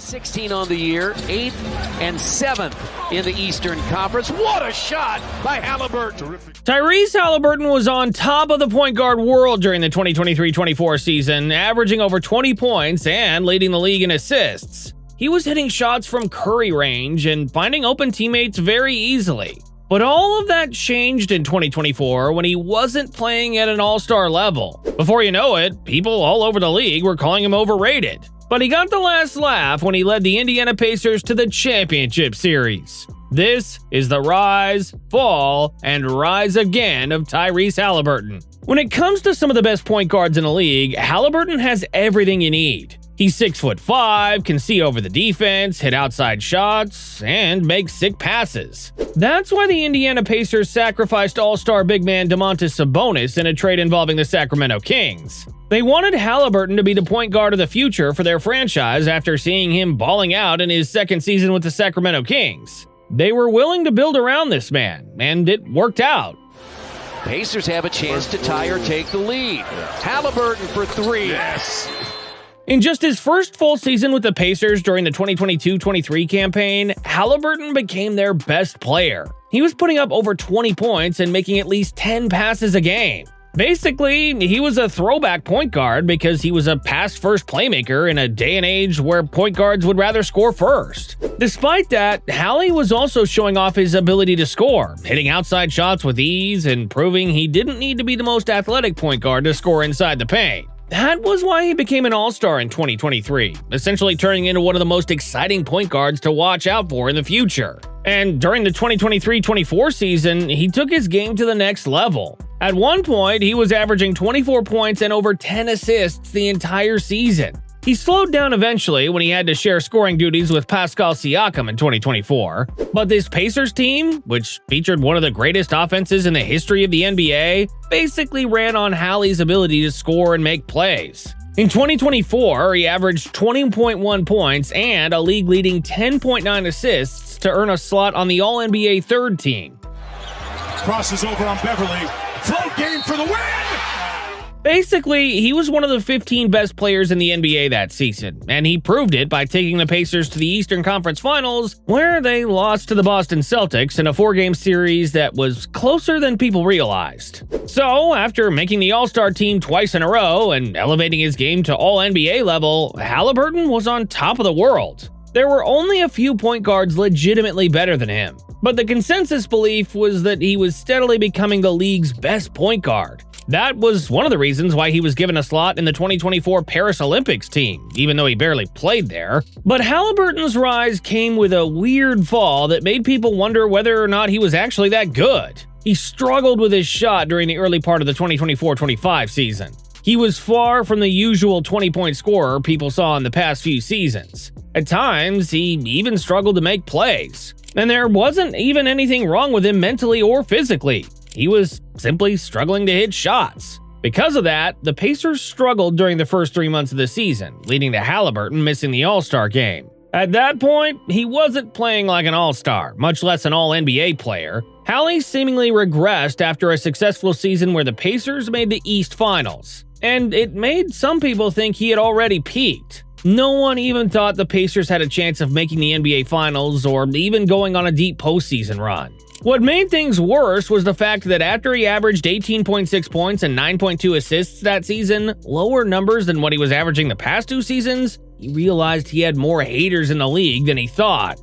16 on the year, 8th and 7th in the Eastern Conference. What a shot by Haliburton. Tyrese Haliburton was on top of the point guard world during the 2023-24 season, averaging over 20 points and leading the league in assists. He was hitting shots from Curry range and finding open teammates very easily. But all of that changed in 2024 when he wasn't playing at an all-star level. Before you know it, people all over the league were calling him overrated. But he got the last laugh when he led the Indiana Pacers to the championship series. This is the rise, fall, and rise again of Tyrese Haliburton. When it comes to some of the best point guards in the league, Haliburton has everything you need. He's 6'5", can see over the defense, hit outside shots, and make sick passes. That's why the Indiana Pacers sacrificed all-star big man Domantas Sabonis in a trade involving the Sacramento Kings. They wanted Haliburton to be the point guard of the future for their franchise after seeing him balling out in his second season with the Sacramento Kings. They were willing to build around this man, and it worked out. Pacers have a chance to tie or take the lead. Haliburton for three. Yes. In just his first full season with the Pacers during the 2022-23 campaign, Haliburton became their best player. He was putting up over 20 points and making at least 10 passes a game. Basically, he was a throwback point guard because he was a pass-first playmaker in a day and age where point guards would rather score first. Despite that, Hallie was also showing off his ability to score, hitting outside shots with ease and proving he didn't need to be the most athletic point guard to score inside the paint. That was why he became an all-star in 2023, essentially turning into one of the most exciting point guards to watch out for in the future. And during the 2023-24 season, he took his game to the next level. At one point, he was averaging 24 points and over 10 assists the entire season. He slowed down eventually when he had to share scoring duties with Pascal Siakam in 2024. But this Pacers team, which featured one of the greatest offenses in the history of the NBA, basically ran on Hallie's ability to score and make plays. In 2024, he averaged 20.1 points and a league-leading 10.9 assists to earn a slot on the All-NBA third team. Crosses over on Beverly. Float game for the win! Basically, he was one of the 15 best players in the NBA that season, and he proved it by taking the Pacers to the Eastern Conference Finals, where they lost to the Boston Celtics in a 4-game series that was closer than people realized. So, after making the All-Star team twice in a row and elevating his game to All-NBA level, Haliburton was on top of the world. There were only a few point guards legitimately better than him, but the consensus belief was that he was steadily becoming the league's best point guard. That was one of the reasons why he was given a slot in the 2024 Paris Olympics team, even though he barely played there. But Haliburton's rise came with a weird fall that made people wonder whether or not he was actually that good. He struggled with his shot during the early part of the 2024-25 season. He was far from the usual 20-point scorer people saw in the past few seasons. At times, he even struggled to make plays. And there wasn't even anything wrong with him mentally or physically. He was simply struggling to hit shots. Because of that, the Pacers struggled during the first 3 months of the season, leading to Haliburton missing the All-Star game. At that point, he wasn't playing like an All-Star, much less an All-NBA player. Hallie seemingly regressed after a successful season where the Pacers made the East Finals. And it made some people think he had already peaked. No one even thought the Pacers had a chance of making the NBA Finals or even going on a deep postseason run. What made things worse was the fact that after he averaged 18.6 points and 9.2 assists that season, lower numbers than what he was averaging the past 2 seasons, he realized he had more haters in the league than he thought.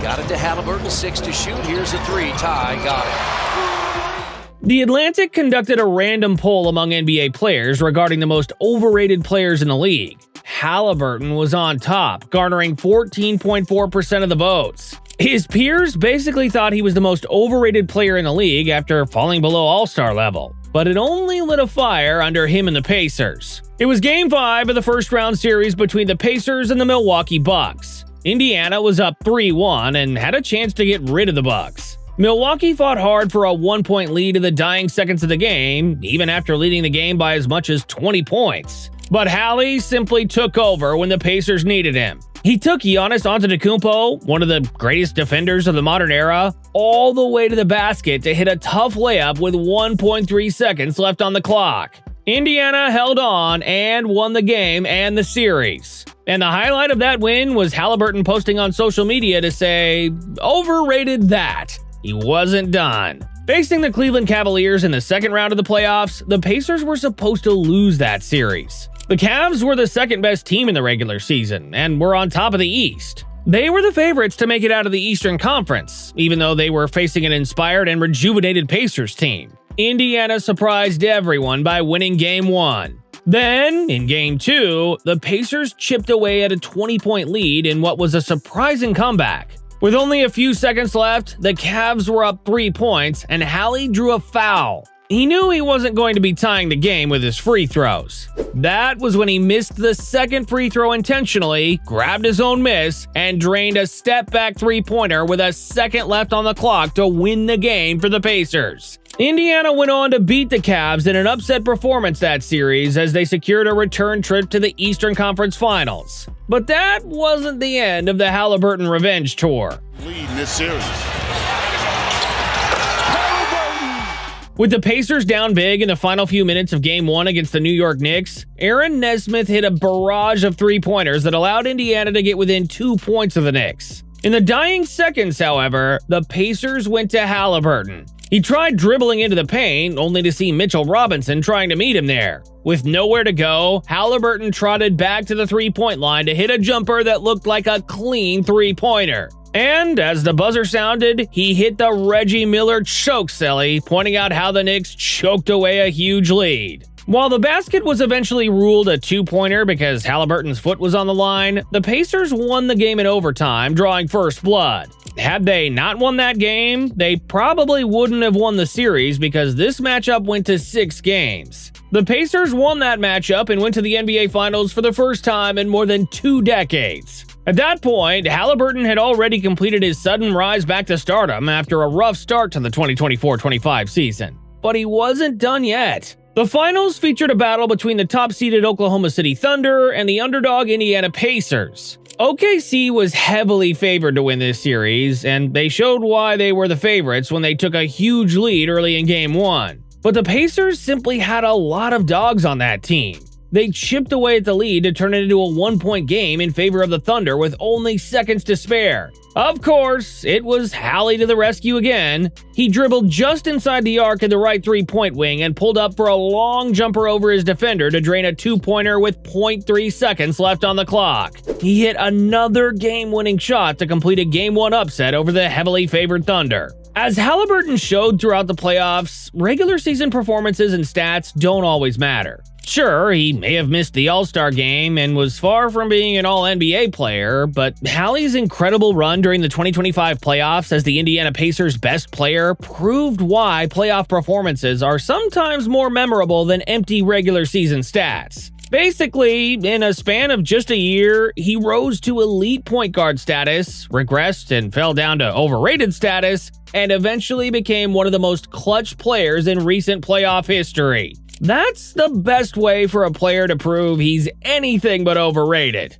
Got it to Haliburton, 6 to shoot. Here's a 3. Ty got it. The Atlantic conducted a random poll among NBA players regarding the most overrated players in the league. Haliburton was on top, garnering 14.4% of the votes. His peers basically thought he was the most overrated player in the league after falling below All-Star level, but it only lit a fire under him and the Pacers. It was Game 5 of the first-round series between the Pacers and the Milwaukee Bucks. Indiana was up 3-1 and had a chance to get rid of the Bucks. Milwaukee fought hard for a 1-point lead in the dying seconds of the game, even after leading the game by as much as 20 points. But Hallie simply took over when the Pacers needed him. He took Giannis Antetokounmpo, one of the greatest defenders of the modern era, all the way to the basket to hit a tough layup with 1.3 seconds left on the clock. Indiana held on and won the game and the series. And the highlight of that win was Haliburton posting on social media to say, "Overrated that." He wasn't done. Facing the Cleveland Cavaliers in the second round of the playoffs, the Pacers were supposed to lose that series. The Cavs were the second best team in the regular season and were on top of the East. They were the favorites to make it out of the Eastern Conference, even though they were facing an inspired and rejuvenated Pacers team. Indiana surprised everyone by winning Game 1. Then, in Game 2, the Pacers chipped away at a 20-point lead in what was a surprising comeback. With only a few seconds left, the Cavs were up 3 points, and Hallie drew a foul. He knew he wasn't going to be tying the game with his free throws. That was when he missed the second free throw intentionally, grabbed his own miss, and drained a step-back three-pointer with a second left on the clock to win the game for the Pacers. Indiana went on to beat the Cavs in an upset performance that series as they secured a return trip to the Eastern Conference Finals. But that wasn't the end of the Haliburton revenge tour. Lead in this series. With the Pacers down big in the final few minutes of Game 1 against the New York Knicks, Aaron Nesmith hit a barrage of three-pointers that allowed Indiana to get within 2 points of the Knicks. In the dying seconds, however, the Pacers went to Haliburton. He tried dribbling into the paint, only to see Mitchell Robinson trying to meet him there. With nowhere to go, Haliburton trotted back to the three-point line to hit a jumper that looked like a clean three-pointer. And as the buzzer sounded, he hit the Reggie Miller choke silly, pointing out how the Knicks choked away a huge lead. While the basket was eventually ruled a two-pointer because Haliburton's foot was on the line, the Pacers won the game in overtime, drawing first blood. Had they not won that game, they probably wouldn't have won the series because this matchup went to 6 games. The Pacers won that matchup and went to the NBA Finals for the first time in more than 2 decades. At that point, Haliburton had already completed his sudden rise back to stardom after a rough start to the 2024-25 season. But he wasn't done yet. The finals featured a battle between the top-seeded Oklahoma City Thunder and the underdog Indiana Pacers. OKC was heavily favored to win this series, and they showed why they were the favorites when they took a huge lead early in Game 1. But the Pacers simply had a lot of dogs on that team. They chipped away at the lead to turn it into a 1-point game in favor of the Thunder with only seconds to spare. Of course, it was Hallie to the rescue again. He dribbled just inside the arc in the right three-point wing and pulled up for a long jumper over his defender to drain a two-pointer with 0.3 seconds left on the clock. He hit another game-winning shot to complete a Game 1 upset over the heavily favored Thunder. As Haliburton showed throughout the playoffs, regular season performances and stats don't always matter. Sure, he may have missed the All-Star game and was far from being an All-NBA player, but Hallie's incredible run during the 2025 playoffs as the Indiana Pacers' best player proved why playoff performances are sometimes more memorable than empty regular season stats. Basically, in a span of just a year, he rose to elite point guard status, regressed and fell down to overrated status, and eventually became one of the most clutch players in recent playoff history. That's the best way for a player to prove he's anything but overrated.